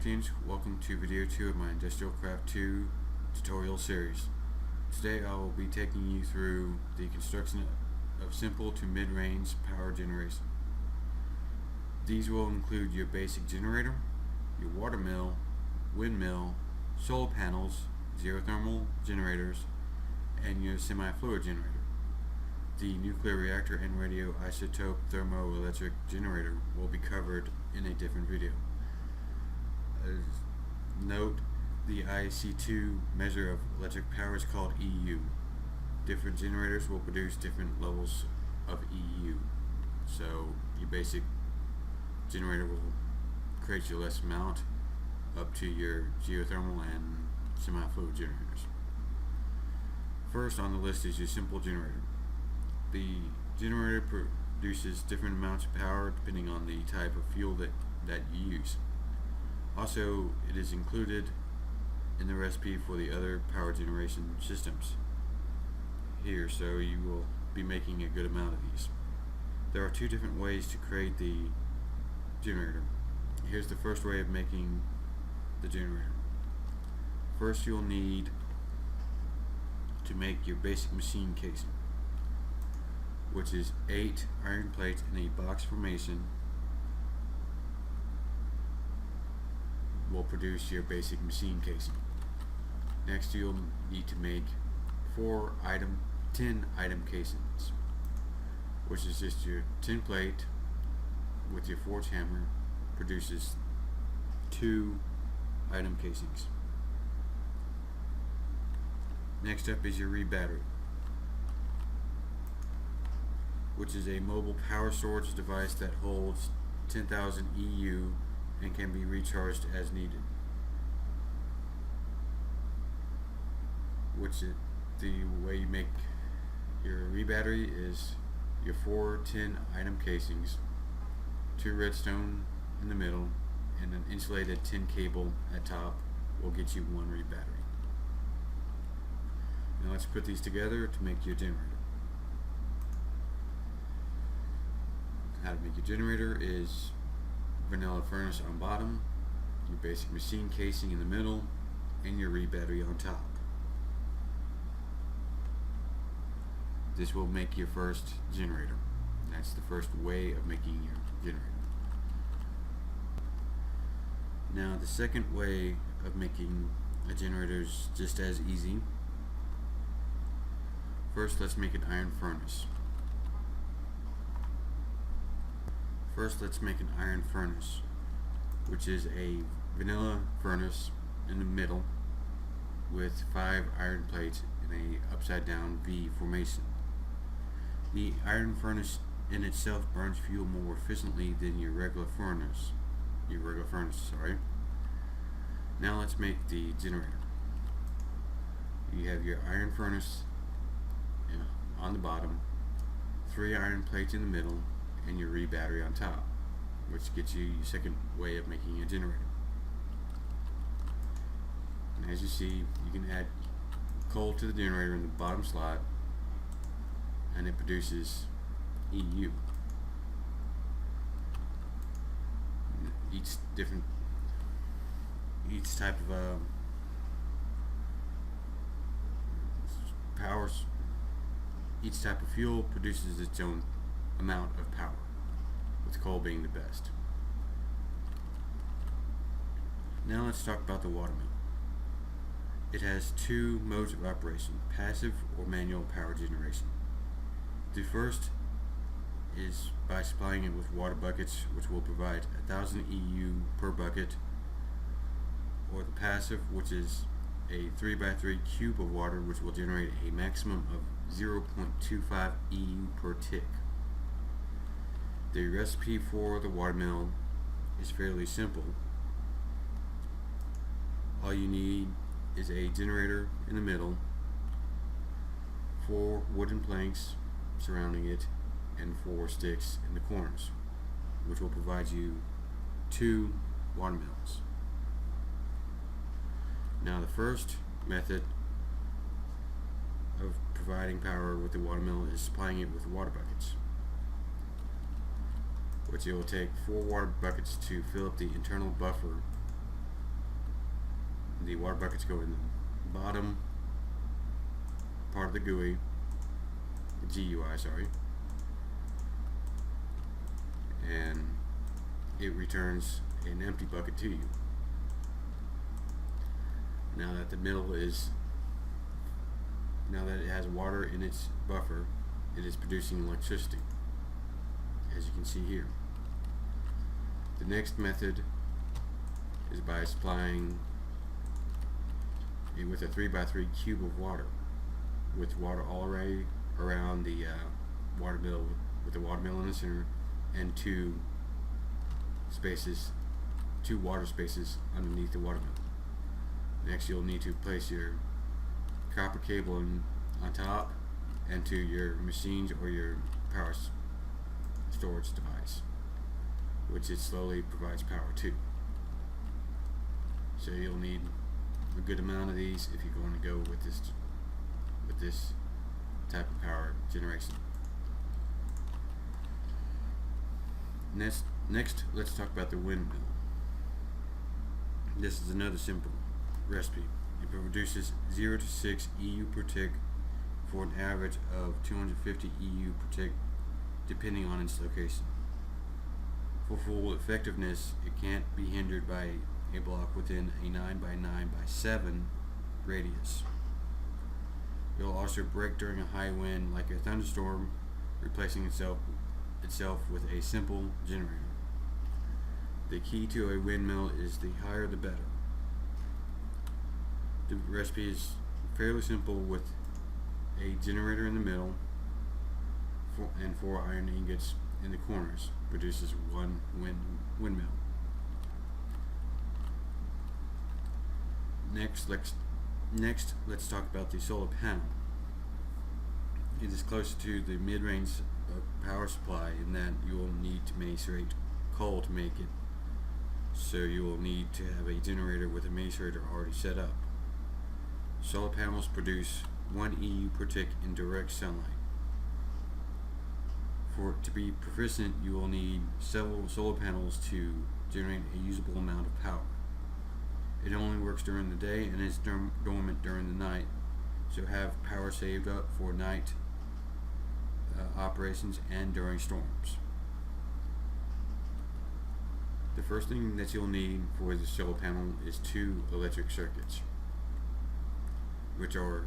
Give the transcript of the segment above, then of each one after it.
Minecraftians, welcome to video 2 of my IndustrialCraft 2 tutorial series. Today I will be taking you through the construction of simple to mid-range power generation. These will include your basic generator, your water mill, windmill, solar panels, geothermal generators, and your semifluid generator. The nuclear reactor and radioisotope thermoelectric generator will be covered in a different video. Note, the IC2 measure of electric power is called EU. Different generators will produce different levels of EU. So your basic generator will create your less amount up to your geothermal and semi-fluid generators. First on the list is your simple generator. The generator produces different amounts of power depending on the type of fuel that you use. Also, it is included in the recipe for the other power generation systems here, so you will be making a good amount of these. There are two different ways to create the generator. Here's the first way of making the generator. First, you'll need to make your basic machine casing, which is 8 iron plates in a box formation. Will produce your basic machine casing. Next, you'll need to make 10 item casings, which is just your 10 plate with your forge hammer produces 2 item casings. Next up is your battery, which is a mobile power storage device that holds 10,000 EU and can be recharged as needed. The way you make your battery is your 4 10 item casings, 2 redstone in the middle, and an insulated tin cable at top will get you 1 battery. Now let's put these together to make your generator. How to make your generator is vanilla furnace on bottom, your basic machine casing in the middle, and your battery on top. This will make your first generator. That's the first way of making your generator. Now the second way of making a generator is just as easy. First, let's make an iron furnace. First, let's make an iron furnace, which is a vanilla furnace in the middle with 5 iron plates in a upside down V formation. The iron furnace in itself burns fuel more efficiently than your regular furnace. Now let's make the generator. You have your iron furnace on the bottom, 3 iron plates in the middle, and your battery on top, which gets you your second way of making a generator. And as you see, you can add coal to the generator in the bottom slot, and it produces EU. Each type of each type of fuel produces its own amount of power, with coal being the best. Now let's talk about the water mill. It has 2 modes of operation, passive or manual power generation. The first is by supplying it with water buckets, which will provide 1,000 EU per bucket, or the passive, which is a 3x3 cube of water, which will generate a maximum of 0.25 EU per tick. The recipe for the water mill is fairly simple. All you need is a generator in the middle, 4 wooden planks surrounding it, and 4 sticks in the corners, which will provide you 2 water mills. Now the first method of providing power with the water mill is supplying it with water buckets, which it will take 4 water buckets to fill up the internal buffer the water buckets go in the bottom part of the GUI, sorry, and it returns an empty bucket to you. Now that it has water in its buffer, it is producing electricity, as you can see here. The next method is by supplying it with a 3x3 cube of water, with water all around the watermill, with the watermill in the center, and two water spaces underneath the watermill. Next, you'll need to place your copper cable on top and to your machines or your power storage device, which it slowly provides power to. So you'll need a good amount of these if you're going to go with this type of power generation. Next, let's talk about the windmill. This is another simple recipe. It produces 0 to 6 EU per tick for an average of 250 EU per tick, depending on its location. For full effectiveness, it can't be hindered by a block within a 9x9x7 radius. It will also break during a high wind like a thunderstorm, replacing itself with a simple generator. The key to a windmill is the higher the better. The recipe is fairly simple, with a generator in the middle and 4 iron ingots in the corners. Produces one windmill. Next, let's talk about the solar panel. It is closer to the mid-range power supply in that you will need to macerate coal to make it. So you will need to have a generator with a macerator already set up. Solar panels produce 1 EU per tick in direct sunlight. To be proficient, you will need several solar panels to generate a usable amount of power. It only works during the day and is dormant during the night, so have power saved up for night operations and during storms. The first thing that you'll need for the solar panel is 2 electric circuits, which are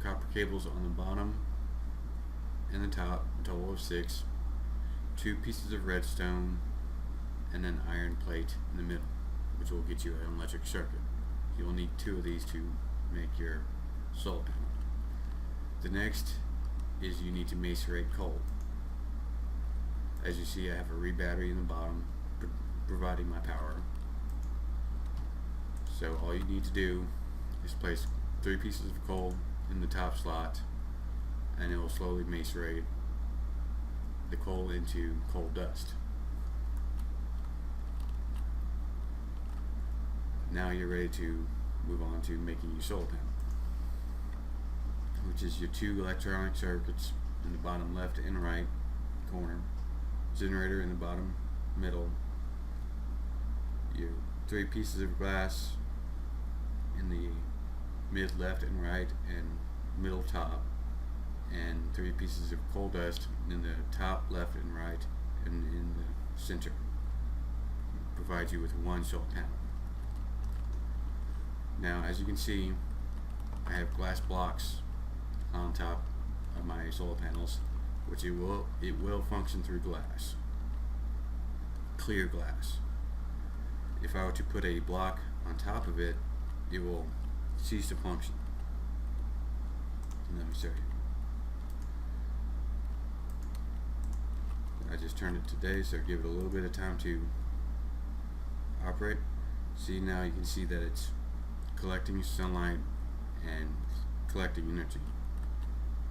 copper cables on the bottom and the top, a total of 6, 2 pieces of redstone, and an iron plate in the middle, which will get you an electric circuit. You'll need 2 of these to make your solar panel. The next is you need to macerate coal. As you see, I have a battery in the bottom providing my power. So all you need to do is place 3 pieces of coal in the top slot, and it will slowly macerate the coal into coal dust. Now you're ready to move on to making your solar panel, which is your 2 electronic circuits in the bottom left and right corner, generator in the bottom middle, your 3 pieces of glass in the mid left and right and middle top, and 3 pieces of coal dust in the top left and right and in the center. Provides you with 1 solar panel. Now, as you can see, I have glass blocks on top of my solar panels, which it will function through glass, clear glass. If I were to put a block on top of it, it will cease to function. Let me show you. I just turned it today, so give it a little bit of time to operate. See, now you can see that it's collecting sunlight and collecting energy.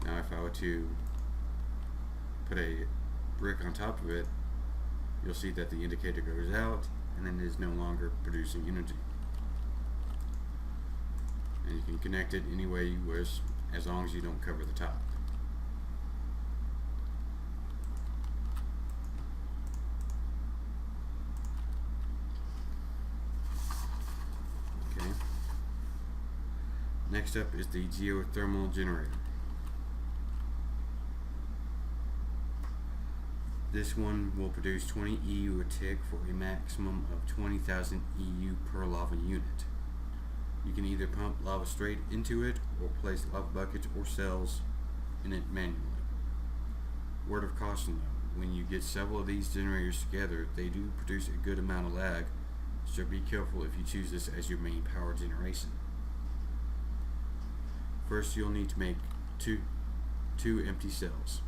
Now if I were to put a brick on top of it, you'll see that the indicator goes out and then it is no longer producing energy. And you can connect it any way you wish, as long as you don't cover the top. Okay. Next up is the geothermal generator. This one will produce 20 EU a tick for a maximum of 20,000 EU per lava unit. You can either pump lava straight into it or place lava buckets or cells in it manually. Word of caution though, when you get several of these generators together, they do produce a good amount of lag, so be careful if you choose this as your main power generation. First, you'll need to make two empty cells,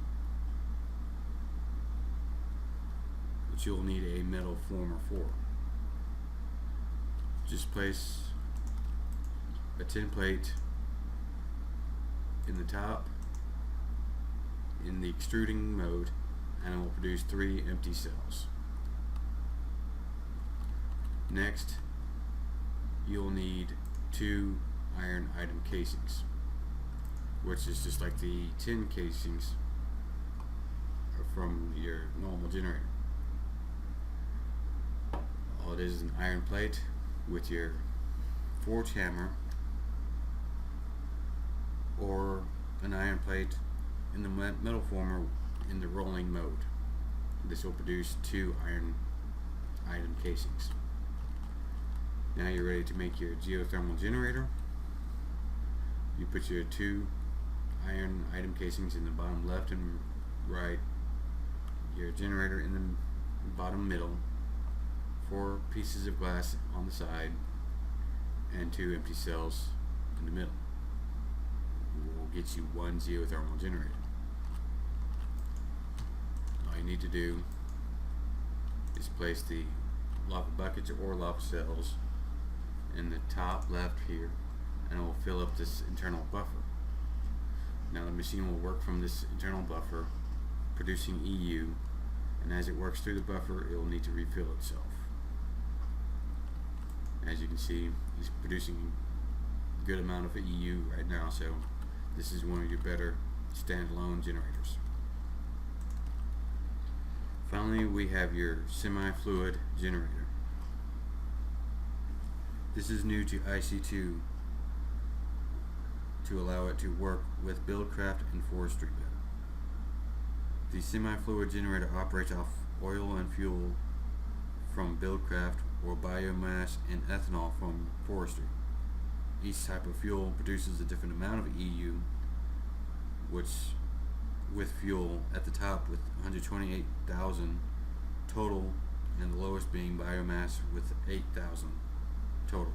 which you'll need a metal former for. Just place a tin plate in the top in the extruding mode, and it will produce 3 empty cells. Next, you'll need 2 iron item casings, which is just like the tin casings from your normal generator. All it is an iron plate with your forge hammer, or an iron plate in the metal former in the rolling mode. This will produce 2 iron item casings. Now you're ready to make your geothermal generator. You put your 2 iron item casings in the bottom left and right, your generator in the bottom middle, 4 pieces of glass on the side, and 2 empty cells in the middle. Will get you 1 geothermal generator. All you need to do is place the lava buckets or lava cells in the top left here, and it will fill up this internal buffer. Now the machine will work from this internal buffer, producing EU, and as it works through the buffer, it will need to refill itself. As you can see, it's producing a good amount of EU right now, so this is one of your better standalone generators. Finally, we have your semifluid generator. This is new to IC2 to allow it to work with BuildCraft and Forestry Build. The semifluid generator operates off oil and fuel from BuildCraft or biomass and ethanol from forestry. Each type of fuel produces a different amount of EU, which with fuel at the top with 128,000 total, and the lowest being biomass with 8,000 total.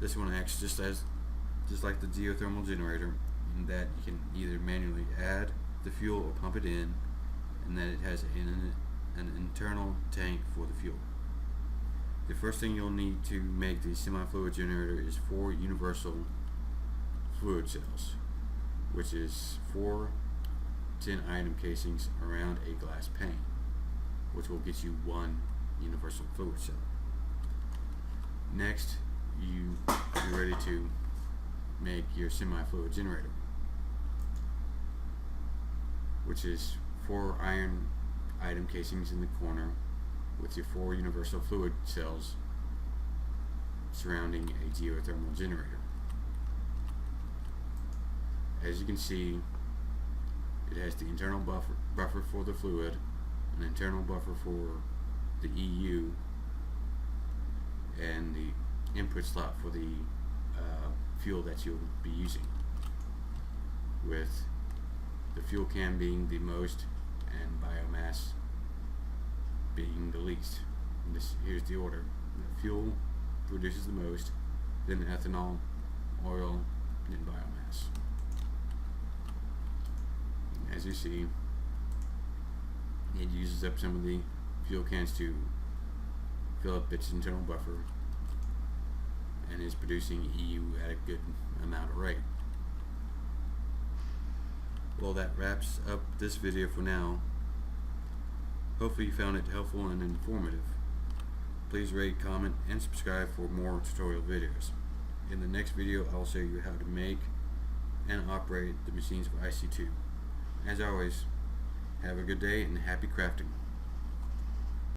This one acts just like the geothermal generator, in that you can either manually add the fuel or pump it in, and that it has an internal tank for the fuel. The first thing you'll need to make the semi-fluid generator is 4 universal fluid cells, which is 4 tin item casings around a glass pane, which will get you 1 universal fluid cell. Next, you're ready to make your semi-fluid generator, which is 4 iron item casings in the corner with your 4 universal fluid cells surrounding a geothermal generator. As you can see, it has the internal buffer for the fluid, an internal buffer for the EU, and the input slot for the fuel that you'll be using, with the fuel can being the most and biomass being the least. Here's the order. The fuel produces the most, then ethanol, oil, then biomass. As you see, it uses up some of the fuel cans to fill up its internal buffer, and is producing EU at a good amount of rate. Well, that wraps up this video for now. Hopefully you found it helpful and informative. Please rate, comment, and subscribe for more tutorial videos. In the next video, I'll show you how to make and operate the machines for IC2. As always, have a good day and happy crafting.